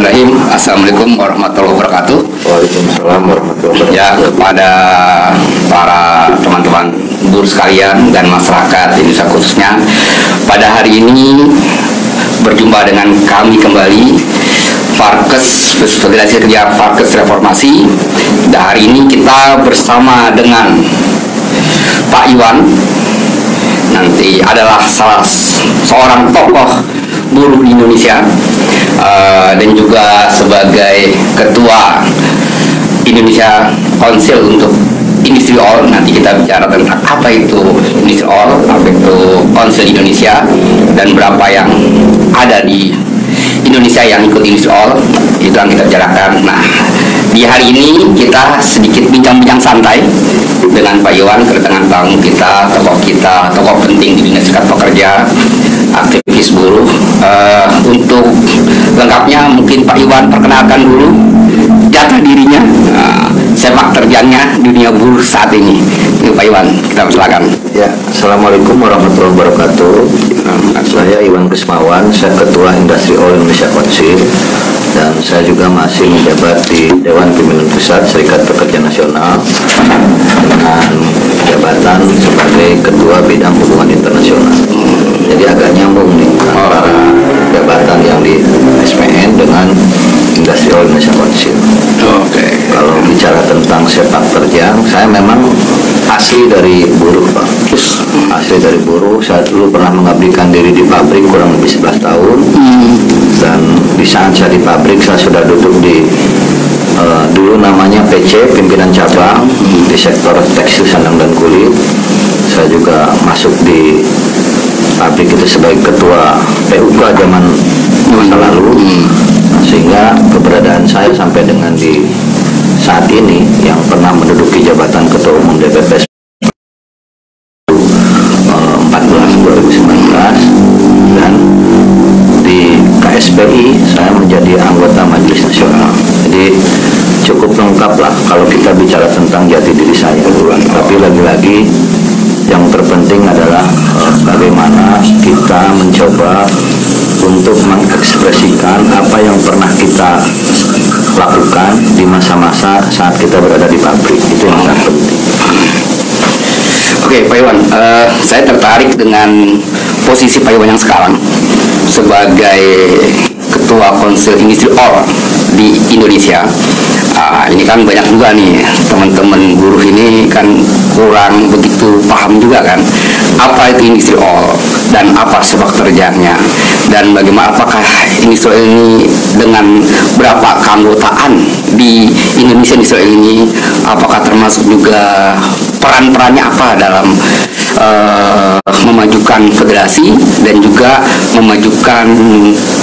Bismillahirrahmanirrahim. Assalamualaikum warahmatullahi wabarakatuh. Waalaikumsalam warahmatullahi wabarakatuh. Ya, kepada para teman-teman buruh sekalian dan masyarakat Indonesia khususnya, pada hari ini berjumpa dengan kami kembali Farkes, Federasi Kerja Farkes Reformasi. Dan hari ini kita bersama dengan Pak Iwan, nanti adalah salah seorang tokoh buruh di Indonesia, dan juga sebagai ketua Indonesia Council untuk Industri All. Nanti kita bicara tentang apa itu Industri All, apa itu Council Indonesia, dan berapa yang ada di Indonesia yang ikut Industri All, itu yang kita bicarakan. Nah, di hari ini kita sedikit bincang-bincang santai dengan Pak Iwan, kedatangan tamu kita, tokoh penting di dunia serikat pekerja, aktivis buruh. Untuk lengkapnya mungkin Pak Iwan perkenalkan dulu jatah dirinya, sepak terjangnya di dunia buruh saat ini. Ini Pak Iwan, kita persilakan. Ya, Assalamualaikum warahmatullahi wabarakatuh. Saya Iwan Krismawan, saya Ketua Industri All Indonesia Council, dan saya juga masih menjabat di Dewan Pimpinan Pusat Serikat Pekerja Nasional dengan jabatan sebagai Ketua Bidang Hubungan Internasional. Jadi agak nyambung nih antara jabatan yang di SPN dengan Industri All Indonesia Council. Oke. Kalau bicara tentang sepak terjang, saya memang asli dari buruh, Pak. Asli dari buruh. Saya dulu pernah mengabdikan diri di pabrik kurang lebih 11 tahun. Dan di saat saya di pabrik, saya sudah duduk di dulu namanya PC, pimpinan cabang di sektor tekstil, sandang dan kulit. Saya juga masuk di pabrik itu sebagai ketua PUK zaman masa lalu. Sehingga keberadaan saya sampai dengan di saat ini, yang pernah menduduki jabatan Ketua Umum DPP 14-2019, dan di KSPI saya menjadi anggota Majelis Nasional. Jadi cukup lengkap lah kalau kita bicara tentang jati diri saya. Tapi lagi-lagi yang terpenting adalah bagaimana kita mencoba untuk mengekspresikan apa yang pernah kita lakukan di masa-masa saat kita berada di pabrik. Itu yang sangat penting. Oke, Pak Iwan, saya tertarik dengan posisi Pak Iwan yang sekarang sebagai Ketua Konsil Industri All di Indonesia. Ini kan banyak juga nih teman-teman buruh ini kan kurang begitu paham juga kan apa itu Industri All dan apa sepak terjangnya, dan bagaimana apakah Industri All ini dengan berapa keanggotaan di Indonesia. Industri All ini apakah termasuk juga peran-perannya apa dalam memajukan federasi dan juga memajukan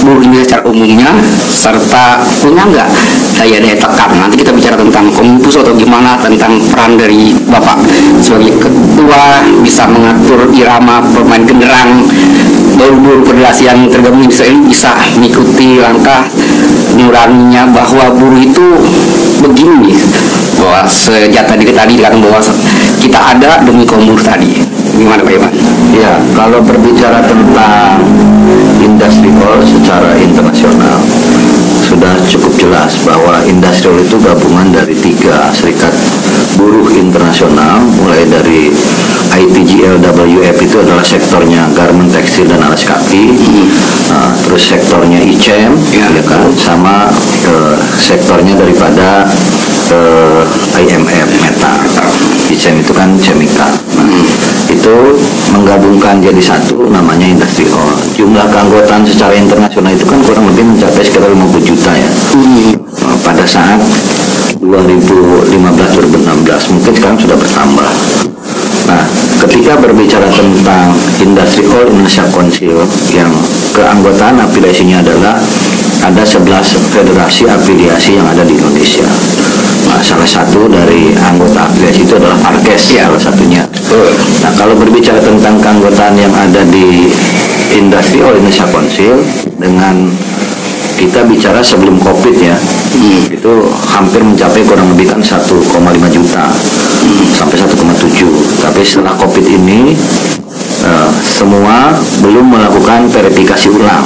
buruh Indonesia secara umumnya, serta punya nggak daya tekan. Nanti kita bicara tentang Kominfus atau gimana tentang peran dari Bapak sebagai ketua, bisa mengatur irama pemain genderang buruh federasi yang tergabung ini, bisa mengikuti langkah nuraninya bahwa buruh itu begini, bahwa sejata diri tadi dikatakan bahwa kita ada demi kaum buruh tadi. Gimana Pak Iwan? Ya, kalau berbicara tentang Industri All secara internasional, sudah cukup jelas bahwa Industri All itu gabungan dari 3 serikat buruh internasional, mulai dari ITGLWF, itu adalah sektornya garment, tekstil, dan alas kaki. Terus sektornya ICEM, ya kan, sama sektornya daripada IMF, Meta. ICEM itu kan Cemika. Itu menggabungkan jadi satu, namanya Industri All. Jumlah keanggotaan secara internasional itu kan kurang lebih mencapai sekitar 50 juta ya. Pada saat 2015-2016, mungkin sekarang sudah bertambah. Nah, ketika berbicara tentang Industri All Indonesia Council, yang keanggotaan afiliasinya adalah ada 11 federasi afiliasi yang ada di Indonesia. Nah, salah satu dari anggota afiliasi itu adalah Farkes, ya, salah satunya. Nah, kalau berbicara tentang keanggotaan yang ada di Industri All Indonesia Council, dengan kita bicara sebelum COVID ya, itu hampir mencapai kurang lebih kan 1,5 juta sampai 1,7. Tapi setelah COVID ini semua belum melakukan verifikasi ulang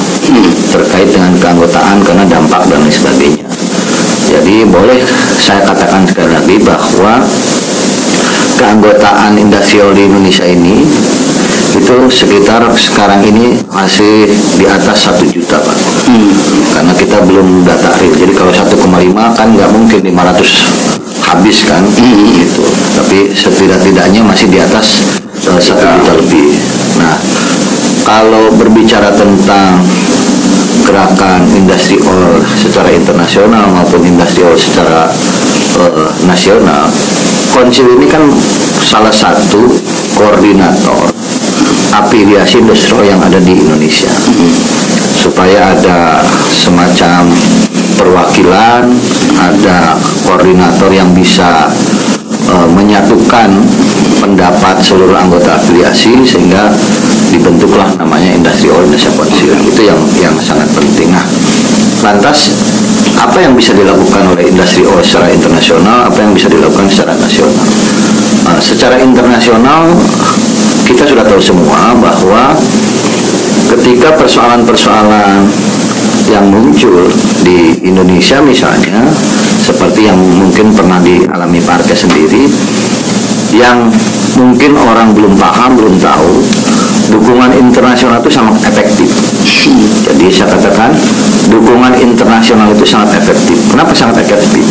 terkait dengan keanggotaan karena dampak dan lain sebagainya. saya katakan sekali lagi bahwa keanggotaan industrial di Indonesia ini itu sekitar sekarang ini masih di atas 1 juta, Pak. Karena kita belum data real. Jadi kalau 1,5 kan nggak mungkin 500 habis kan, gitu. Tapi setidak-tidaknya masih di atas 1 juta lebih. Nah, kalau berbicara tentang gerakan industri oil secara internasional maupun industri oil secara nasional, Konsil ini kan salah satu koordinator afiliasi industri oil yang ada di Indonesia, supaya ada semacam perwakilan, ada koordinator yang bisa menyatukan pendapat seluruh anggota afiliasi sehingga dibentuklah namanya Industri Oil Indonesia Council. Itu yang sangat penting. Nah, lantas apa yang bisa dilakukan oleh industri oil secara internasional, apa yang bisa dilakukan secara nasional? Secara internasional kita sudah tahu semua bahwa ketika persoalan-persoalan yang muncul di Indonesia misalnya, seperti yang mungkin pernah dialami Parkes sendiri, yang mungkin orang belum paham, belum tahu, dukungan internasional itu sangat efektif. Jadi saya katakan dukungan internasional itu sangat efektif. Kenapa sangat efektif?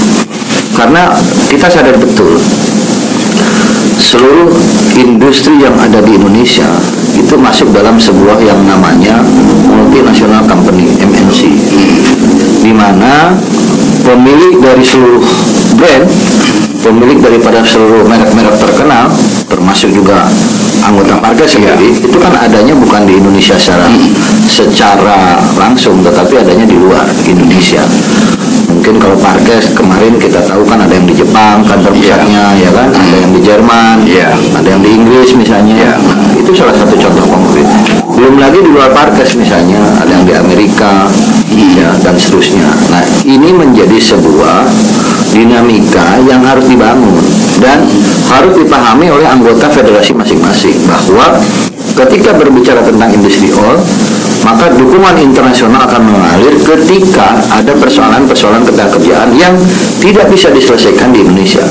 Karena kita sadar betul seluruh industri yang ada di Indonesia itu masuk dalam sebuah yang namanya multinational company, MNC, di mana pemilik dari seluruh brand, pemilik daripada seluruh merek-merek terkenal, termasuk juga anggota Parkes sendiri, itu kan adanya bukan di Indonesia secara langsung, tetapi adanya di luar Indonesia. Mungkin kalau Parkes kemarin kita tahu kan ada yang di Jepang kantor pusatnya, ya kan, ada yang di Jerman, ada yang di Inggris misalnya. Itu salah satu contoh konkret. Belum lagi di luar Parkes misalnya ada yang di Amerika, ya, dan seterusnya. Nah, ini menjadi sebuah dinamika yang harus dibangun dan harus dipahami oleh anggota federasi masing-masing bahwa ketika berbicara tentang industri oil, maka dukungan internasional akan mengalir ketika ada persoalan-persoalan ketenagakerjaan yang tidak bisa diselesaikan di Indonesia.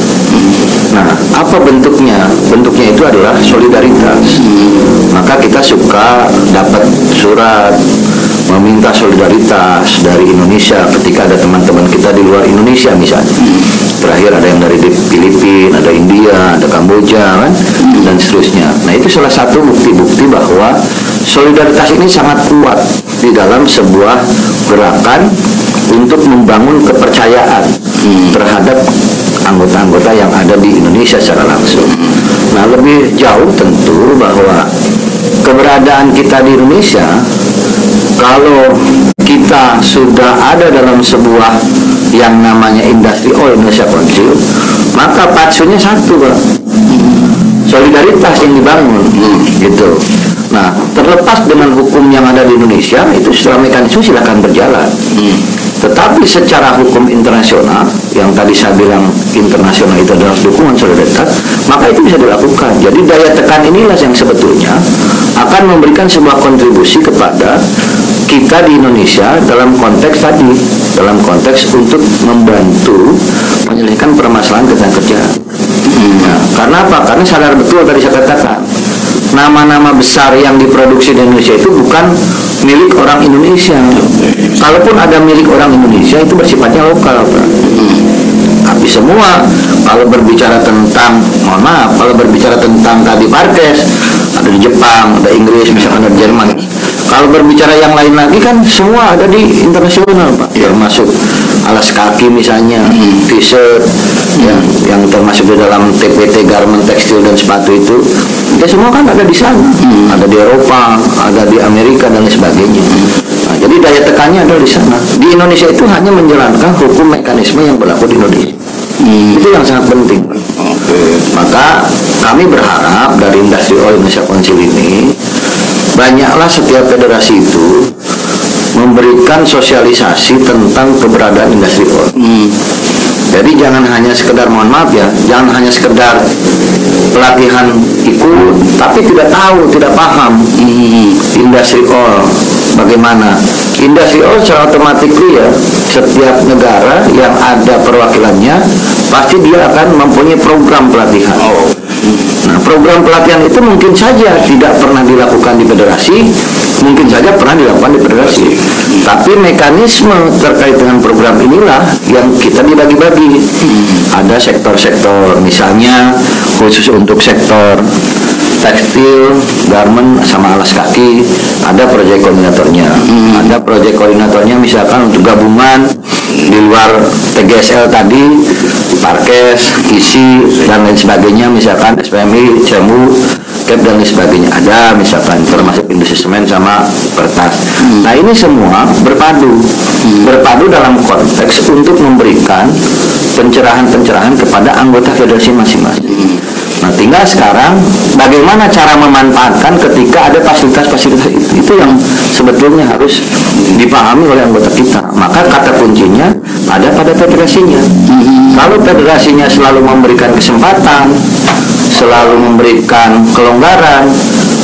Nah, apa bentuknya? Bentuknya itu adalah solidaritas. Maka kita suka dapat surat meminta solidaritas dari Indonesia ketika ada teman-teman kita di luar Indonesia misalnya. Terakhir ada yang dari Filipina, ada India, ada Kamboja, kan, dan seterusnya. Nah, itu salah satu bukti-bukti bahwa solidaritas ini sangat kuat di dalam sebuah gerakan untuk membangun kepercayaan terhadap anggota-anggota yang ada di Indonesia secara langsung. Nah, lebih jauh tentu bahwa keberadaan kita di Indonesia, kalau kita sudah ada dalam sebuah yang namanya Industri Oil Indonesia Council, maka patsunya satu, Pak. Solidaritas yang dibangun, gitu. Nah, terlepas dengan hukum yang ada di Indonesia, itu secara mekanisme silakan berjalan. Tetapi secara hukum internasional, yang tadi saya bilang internasional itu adalah dukungan solidaritas, maka itu bisa dilakukan. Jadi daya tekan inilah yang sebetulnya akan memberikan sebuah kontribusi kepada kita di Indonesia dalam konteks tadi, dalam konteks untuk membantu menyelesaikan permasalahan ketenagakerjaan. Nah, karena apa? Karena sadar betul tadi saya katakan, nama-nama besar yang diproduksi di Indonesia itu bukan milik orang Indonesia. Kalaupun ada milik orang Indonesia, itu bersifatnya lokal, Pak. Tapi semua, kalau berbicara tentang, mohon maaf, kalau berbicara tentang tadi Parkes, ada di Jepang, ada Inggris, misalkan ada di Jerman. Kalau berbicara yang lain lagi kan semua ada di internasional, Pak. Termasuk alas kaki misalnya, t-shirt, yang termasuk di dalam TPT garment tekstil dan sepatu itu, ya semua kan ada di sana. Ada di Eropa, ada di Amerika dan lain sebagainya. Nah, jadi daya tekannya ada di sana. Di Indonesia itu hanya menjalankan hukum mekanisme yang berlaku di Indonesia. Itu yang sangat penting. Maka kami berharap dari Industri Oil Indonesia Council ini, banyaklah setiap federasi itu memberikan sosialisasi tentang keberadaan industri oil. Jadi jangan hanya sekedar, mohon maaf ya, jangan hanya sekedar pelatihan ikut, tapi tidak tahu, tidak paham industri oil bagaimana. Industri oil secara otomatis ya, setiap negara yang ada perwakilannya pasti dia akan mempunyai program pelatihan. Nah, program pelatihan itu mungkin saja tidak pernah dilakukan di federasi, mungkin saja pernah dilakukan di federasi. Tapi mekanisme terkait dengan program inilah yang kita dibagi-bagi. Ada sektor-sektor, misalnya khusus untuk sektor tekstil, garment, sama alas kaki, ada proyek koordinatornya. Ada proyek koordinatornya misalkan untuk gabungan di luar TGSL tadi, Parkes, ISI, dan lain sebagainya, misalkan SPMI, CEMU, KEP, dan lain sebagainya. Ada misalkan termasuk industri semen sama kertas. Nah, ini semua berpadu dalam konteks untuk memberikan pencerahan-pencerahan kepada anggota federasi masing-masing. Nah, tinggal sekarang bagaimana cara memanfaatkan ketika ada fasilitas-fasilitas itu yang sebetulnya harus dipahami oleh anggota kita. Maka kata kuncinya ada pada federasinya. Kalau federasinya selalu memberikan kesempatan, selalu memberikan kelonggaran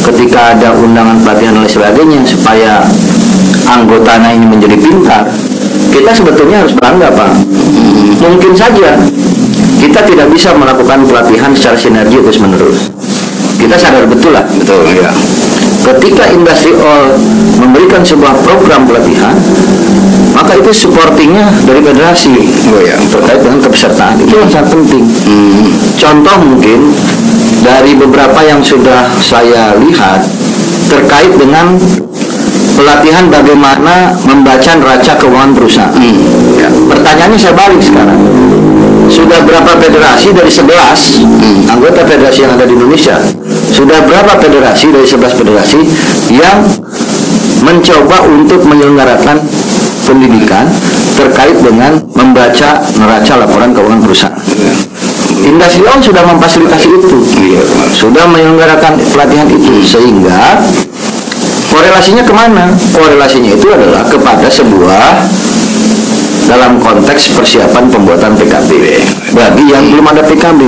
ketika ada undangan pelatihan dan lain sebagainya supaya anggotanya ini menjadi pintar, kita sebetulnya harus bangga, Pak. Mungkin saja kita tidak bisa melakukan pelatihan secara sinergi terus menerus. Kita sadar betul lah. Betul, ya. Ketika industri all memberikan sebuah program pelatihan, maka itu supportingnya dari federasi. Terkait dengan kepesertaan itu yang sangat penting. Contoh mungkin dari beberapa yang sudah saya lihat terkait dengan pelatihan bagaimana membaca neraca keuangan perusahaan. Pertanyaannya saya balik sekarang. Sudah berapa federasi dari 11 anggota federasi yang ada di Indonesia? Sudah berapa federasi dari 11 federasi yang mencoba untuk menyelenggarakan pendidikan terkait dengan membaca neraca laporan keuangan perusahaan? Industri all sudah memfasilitasi itu, sudah menyelenggarakan pelatihan itu, sehingga korelasinya kemana? Korelasinya itu adalah kepada sebuah dalam konteks persiapan pembuatan PKB bagi yang belum ada PKB.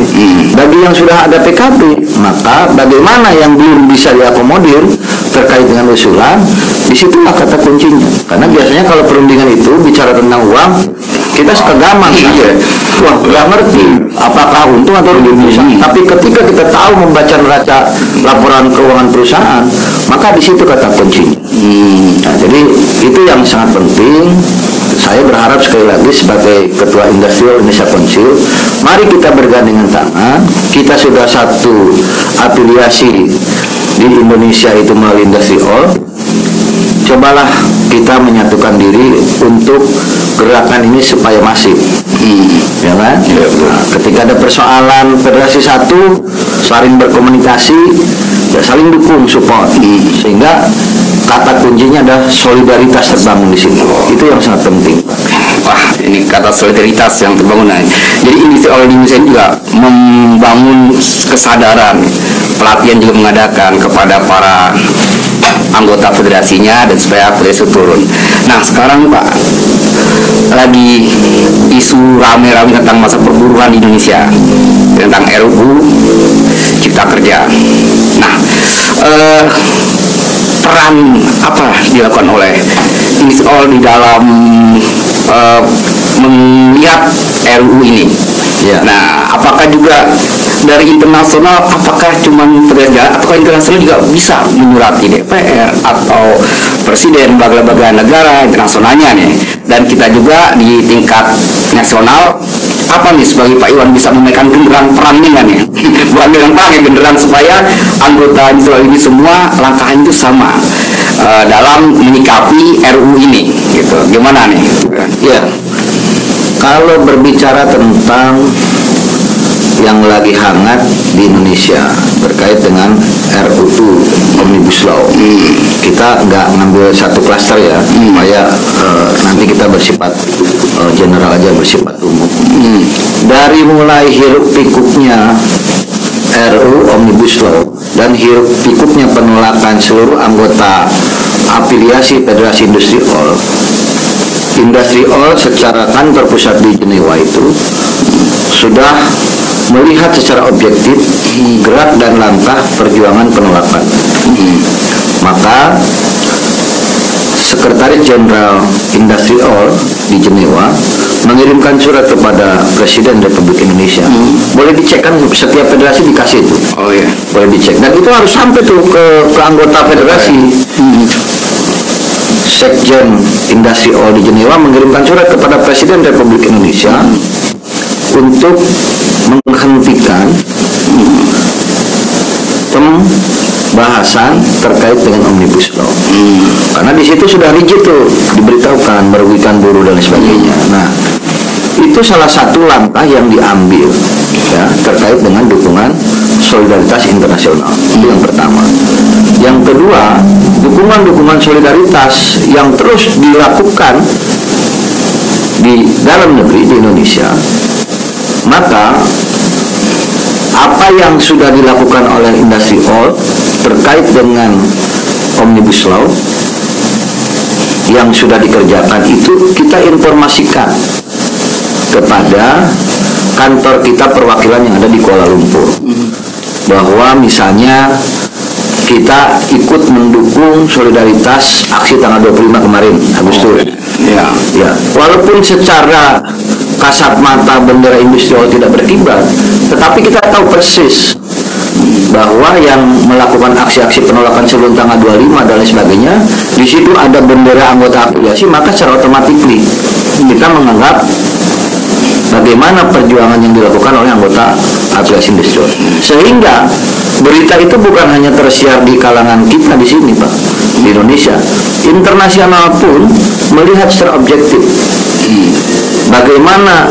Bagi yang sudah ada PKB, maka bagaimana yang belum bisa diakomodir terkait dengan usulan, disitulah kata kuncinya. Karena biasanya kalau perundingan itu bicara tentang uang, kita suka gampang saja. Wah, nggak ngerti apakah untung atau rugi perusahaan. Tapi ketika kita tahu membaca neraca laporan keuangan perusahaan, maka di situ kata kuncinya. Nah, jadi itu yang sangat penting. Saya berharap sekali lagi sebagai Ketua Industrial Indonesia Council, mari kita bergandengan tangan. Kita sudah satu afiliasi di Indonesia itu melalui Industri All. Cobalah kita menyatukan diri untuk gerakan ini supaya masif. Ya kan? Nah, ketika ada persoalan federasi satu, saling berkomunikasi, ya saling dukung, support, sehingga kata kuncinya adalah solidaritas terbangun di sini. Itu yang sangat penting. Wah, ini kata solidaritas yang terbangun. Jadi industri all di Indonesia juga membangun kesadaran, pelatihan juga mengadakan kepada para anggota federasinya dan supaya federasi turun. Nah, sekarang Pak, lagi isu rame-rame tentang masa perburuan di Indonesia, tentang RUU Cipta Kerja. Nah, peran apa dilakukan oleh industri all di dalam melihat RUU ini? Nah, apakah juga dari internasional, apakah cuma federasi, apakah internasional juga bisa menyurati DPR atau presiden lembaga-lembaga negara internasionalnya nih? Dan kita juga di tingkat nasional, apa nih sebagai Pak Iwan bisa memainkan genderang peran nih? Bukan genderang peran ya, genderang supaya anggota ini semua langkahnya itu sama dalam menyikapi RUU ini, gitu. Gimana nih? Ya, kalau berbicara tentang yang lagi hangat di Indonesia terkait dengan RUU Omnibus Law, kita nggak ngambil satu klaster ya, supaya nanti kita bersifat general aja, bersifat umum. Dari mulai hiruk pikuknya RUU Omnibus Law dan hiruk pikuknya penolakan seluruh anggota afiliasi Federasi Industri All, Industri All secara kantor pusat di Jenewa itu sudah melihat secara objektif gerak dan langkah perjuangan penolakan. Maka Sekretaris Jenderal Industri All di Jenewa mengirimkan surat kepada Presiden Republik Indonesia. Boleh dicek kan, setiap federasi dikasih itu. Oh iya. Boleh dicek, dan itu harus sampai tuh ke anggota federasi. Sekjen Industri Oil di Jenewa mengirimkan surat kepada Presiden Republik Indonesia untuk menghentikan pembahasan terkait dengan Omnibus Law. Karena di situ sudah rigid tuh, diberitahukan merugikan buruh dan sebagainya. Nah, itu salah satu langkah yang diambil ya terkait dengan dukungan solidaritas internasional. Itu yang pertama. Yang kedua, dukungan solidaritas yang terus dilakukan di dalam negeri di Indonesia. Maka apa yang sudah dilakukan oleh industri oil terkait dengan Omnibus Law yang sudah dikerjakan itu kita informasikan kepada kantor kita perwakilan yang ada di Kuala Lumpur, bahwa misalnya kita ikut mendukung solidaritas aksi tanggal 25 kemarin Agustus. Ya. Walaupun secara kasat mata bendera industri oil tidak berkibar, tetapi kita tahu persis bahwa yang melakukan aksi-aksi penolakan sebelum tanggal 25 dan lain sebagainya, di situ ada bendera anggota afiliasi, maka secara otomatis kita menganggap bagaimana perjuangan yang dilakukan oleh anggota afiliasi industri oil. Sehingga berita itu bukan hanya tersiar di kalangan kita di sini, Pak, di Indonesia, internasional pun melihat secara objektif bagaimana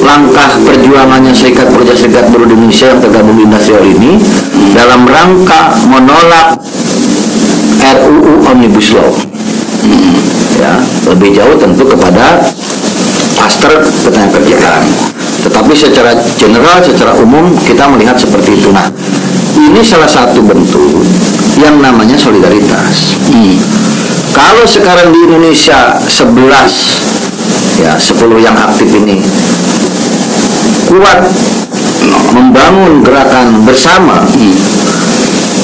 langkah perjuangannya Serikat Buruh di Indonesia yang tergabung di industri oil ini dalam rangka menolak RUU Omnibus Law. Ya, lebih jauh tentu kepada klaster ketenagakerjaan. Tetapi secara general, secara umum kita melihat seperti itu. Nah, ini salah satu bentuk yang namanya solidaritas. Kalau sekarang di Indonesia 10 yang aktif ini kuat membangun gerakan bersama,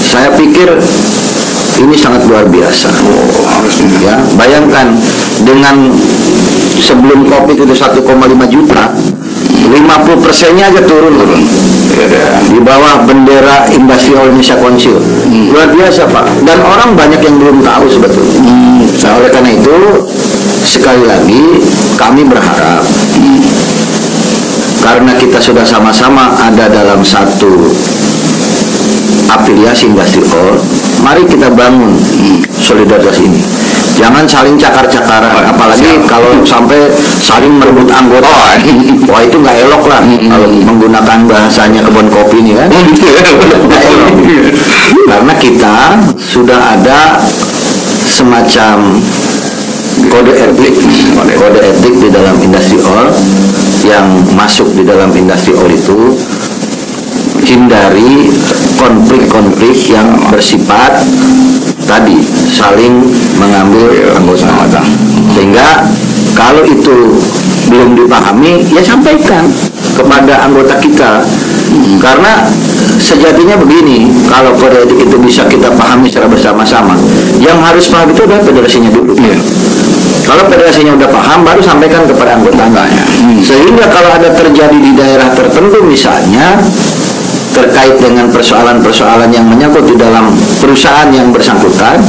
saya pikir ini sangat luar biasa. Ya, bayangkan dengan sebelum COVID itu 1,5 juta, 50%-nya aja turun. Di bawah bendera Industri Oil Indonesia Council. Luar biasa, Pak. Dan orang banyak yang belum tahu sebetulnya. Nah, oleh karena itu, sekali lagi kami berharap karena kita sudah sama-sama ada dalam satu afiliasi industri oil, mari kita bangun solidaritas ini. Jangan saling cakar-cakaran, apalagi kalau sampai saling merebut anggota. Wah, itu nggak elok lah. Kalau menggunakan bahasanya kebun kopi ini kan, nggak elok. Karena kita sudah ada semacam kode etik di dalam industri oil, yang masuk di dalam industri oil itu hindari konflik-konflik yang bersifat tadi saling mengambil anggota. Sehingga kalau itu belum dipahami, ya sampaikan kepada anggota kita. Karena sejatinya begini, kalau kode etik itu bisa kita pahami secara bersama-sama, yang harus paham itu adalah federasinya dulu. Kalau federasinya udah paham, baru sampaikan kepada anggotanya. Sehingga kalau ada terjadi di daerah tertentu misalnya terkait dengan persoalan-persoalan yang menyangkut di dalam perusahaan yang bersangkutan,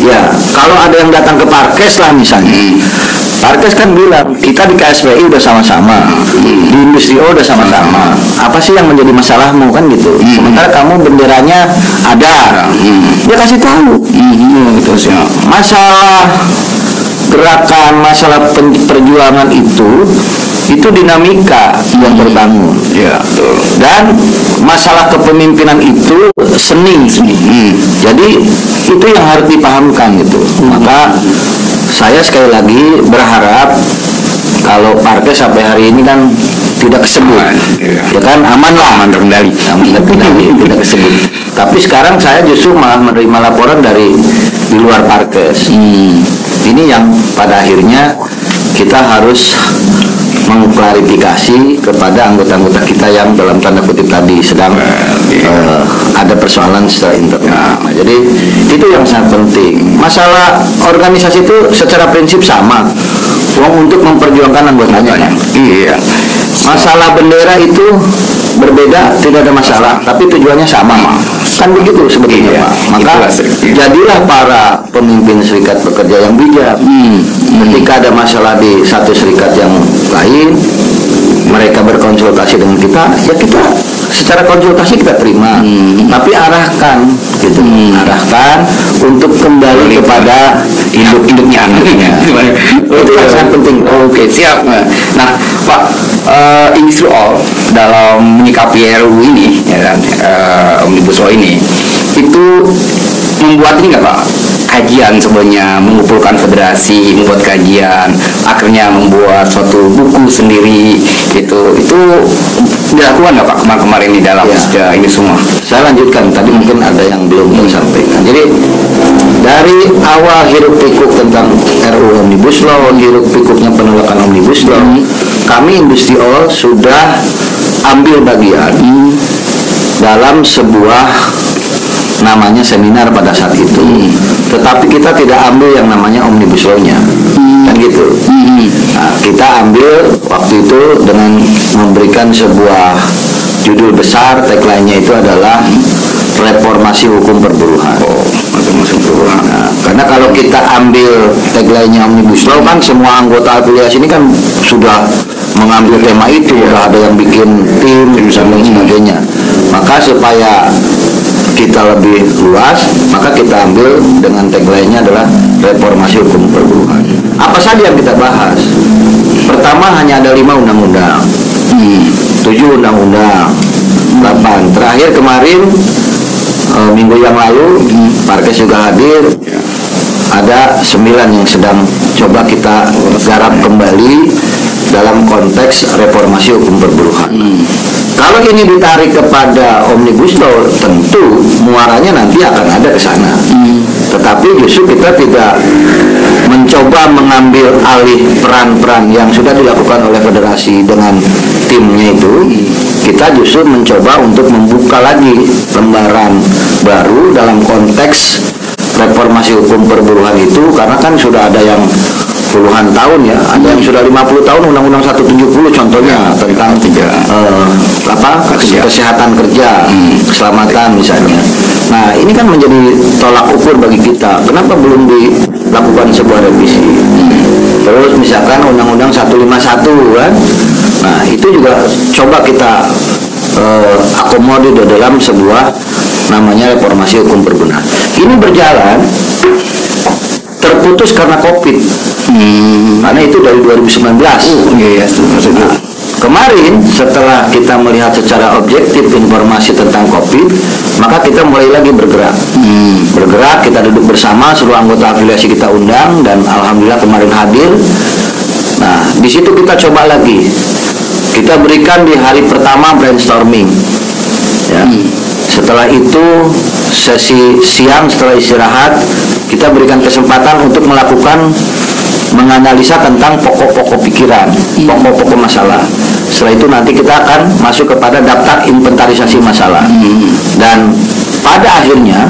ya kalau ada yang datang ke Parkes lah misalnya, Parkes kan bilang kita di KSPI udah sama-sama, di industri udah sama-sama, apa sih yang menjadi masalahmu kan gitu. Sementara kamu benderanya ada, dia kasih tahu. Gitu sih. Masalah gerakan, masalah perjuangan itu dinamika yang terbangun. Ya, betul. Dan masalah kepemimpinan itu seni. Jadi itu yang harus dipahamkan gitu. Maka saya sekali lagi berharap kalau Parkes sampai hari ini kan tidak kesebut, ya kan, aman terkendali, tidak kesebut. Tapi sekarang saya justru malah menerima laporan dari di luar Parkes. Ini yang pada akhirnya kita harus mengklarifikasi kepada anggota-anggota kita yang dalam tanda kutip tadi sedang ada persoalan secara internal. Nah, jadi itu yang sangat penting. Masalah organisasi itu secara prinsip sama. untuk memperjuangkan anggotanya. Iya. Masalah bendera itu berbeda, tidak ada masalah, tapi tujuannya sama. Kan begitu sebetulnya, Iya, Pak. Maka jadilah para pemimpin serikat pekerja yang bijak. Ketika ada masalah di satu serikat yang lain, mereka berkonsultasi dengan kita, ya kita secara konsultasi kita terima, tapi arahkan gitu, arahkan untuk kembali kepada induknya anaknya. itu yang sangat penting. Oke, siap. Nah, Pak, Industri All dalam menyikapi RUU ini, ya kan, Omnibus Law ini, itu membuat ini nggak Pak? Kajian sebenarnya, mengumpulkan federasi, membuat kajian, akhirnya membuat suatu buku sendiri, gitu. Itu dilakukan nggak Pak kemarin-kemarin di dalam ini semua? Saya lanjutkan, tadi mungkin ada yang belum tersampaikan. Jadi dari awal hiruk pikuk tentang RUU Omnibus Law, hiruk pikuknya penolakan Omnibus Law, kami Industri All sudah ambil bagian dalam sebuah namanya seminar pada saat itu. Tetapi kita tidak ambil yang namanya Omnibus Law-nya, kan gitu. Nah, kita ambil waktu itu dengan memberikan sebuah judul besar, tagline-nya itu adalah reformasi hukum perburuhan. Nah, karena kalau kita ambil tagline-nya Omnibus Law, kan semua anggota afiliasi ini kan sudah mengambil tema itu, udah ada yang bikin tim dan lain sebagainya. Maka supaya kita lebih luas, maka kita ambil dengan tagline-nya adalah reformasi hukum perburuhan. Apa saja yang kita bahas? Pertama, hanya ada 5 undang-undang, 7 undang-undang, 8. Terakhir kemarin minggu yang lalu, Parkes juga hadir. Ada 9 yang sedang coba kita garap kembali dalam konteks reformasi hukum perburuhan. Kalau ini ditarik kepada Omnibus Law, tentu muaranya nanti akan ada ke sana. Tetapi justru kita tidak mencoba mengambil alih peran-peran yang sudah dilakukan oleh federasi dengan timnya itu. Kita justru mencoba untuk membuka lagi lembaran baru dalam konteks reformasi hukum perburuhan itu, karena kan sudah ada yang puluhan tahun ya, ada yang sudah 50 tahun Undang-Undang 170 contohnya tentang kesehatan kerja, keselamatan misalnya. Nah, ini kan menjadi tolak ukur bagi kita. Kenapa belum dilakukan sebuah revisi? Terus misalkan Undang-Undang 151 kan. Nah, itu juga coba kita akomodir dalam sebuah namanya reformasi hukum perburuhan. Ini berjalan terputus karena COVID. Karena itu dari 2019. Nah, kemarin setelah kita melihat secara objektif informasi tentang COVID, maka kita mulai lagi bergerak. Bergerak, kita duduk bersama, seluruh anggota afiliasi kita undang, dan alhamdulillah kemarin hadir. Nah, di situ kita coba lagi. Kita berikan di hari pertama brainstorming. Ya. Setelah itu sesi siang setelah istirahat, kita berikan kesempatan untuk melakukan menganalisa tentang pokok-pokok pikiran, pokok-pokok masalah. Setelah itu nanti kita akan masuk kepada daftar inventarisasi masalah. Dan pada akhirnya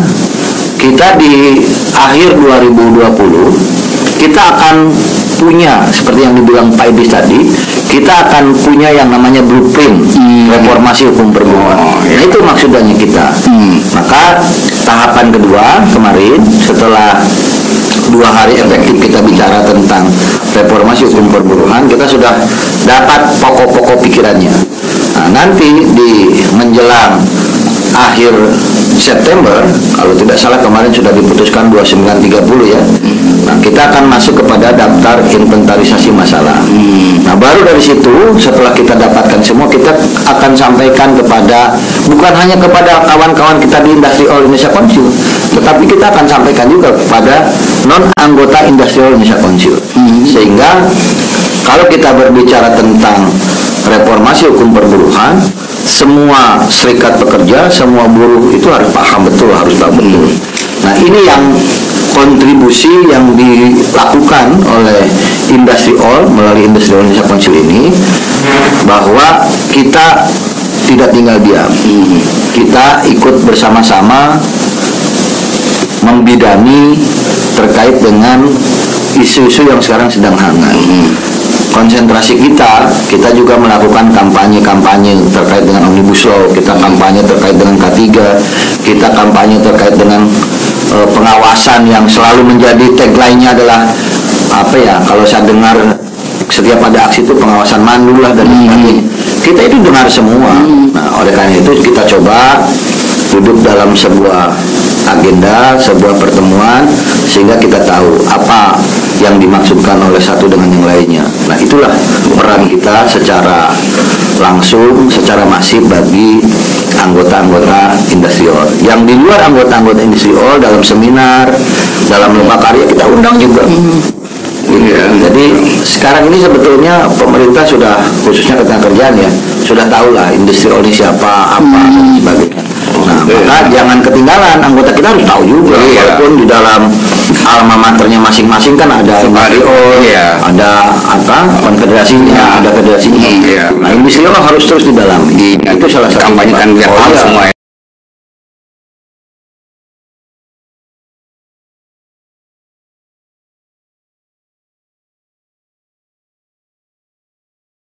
kita di akhir 2020 kita akan punya, seperti yang dibilang Pak Idris tadi, kita akan punya yang namanya blueprint reformasi hukum perburuhan. Nah, itu maksudnya kita. Maka tahapan kedua kemarin, setelah 2 hari efektif kita bicara tentang reformasi hukum perburuhan, kita sudah dapat pokok-pokok pikirannya. Nah, nanti di menjelang akhir September, kalau tidak salah kemarin sudah diputuskan 2930 ya. Nah, kita akan masuk kepada daftar inventarisasi masalah. Nah, baru dari situ setelah kita dapatkan semua, kita akan sampaikan kepada, bukan hanya kepada kawan-kawan kita di Industri All Indonesia Council, tetapi kita akan sampaikan juga kepada non-anggota Industri All Indonesia Council. Sehingga kalau kita berbicara tentang reformasi hukum perburuhan, semua serikat pekerja, semua buruh itu harus paham betul, harus tahu betul. Nah, ini yang kontribusi yang dilakukan oleh Industri All melalui Industri All Indonesia Council ini, bahwa kita tidak tinggal diam. Kita ikut bersama-sama membidani terkait dengan isu-isu yang sekarang sedang hangat. Konsentrasi kita juga melakukan kampanye terkait dengan Omnibus Law, kita kampanye terkait dengan K3, kita kampanye terkait dengan pengawasan yang selalu menjadi tagline-nya adalah apa ya, kalau saya dengar setiap ada aksi itu pengawasan mandu lah dan sebagainya. Kita itu dengar semua. Nah, oleh karena itu kita coba duduk dalam sebuah agenda, sebuah pertemuan, sehingga kita tahu apa yang dimaksudkan oleh satu dengan yang lainnya. Nah, itulah peran kita secara langsung, secara masif bagi anggota-anggota industrial. Yang di luar anggota-anggota industrial dalam seminar, dalam lomba karya kita undang juga. Jadi sekarang ini sebetulnya pemerintah sudah, khususnya ketenagakerjaan ya, sudah tahu lah industrial ini siapa, apa dan sebagainya. Nah, maka jangan ketinggalan, anggota kita harus tahu juga. Walaupun di dalam alma maternya masing-masing kan ada industrial, ada apa konfederasinya, ada federasinya. Nah, industrial harus terus didalami. Itu salah satu kampanyekan semua.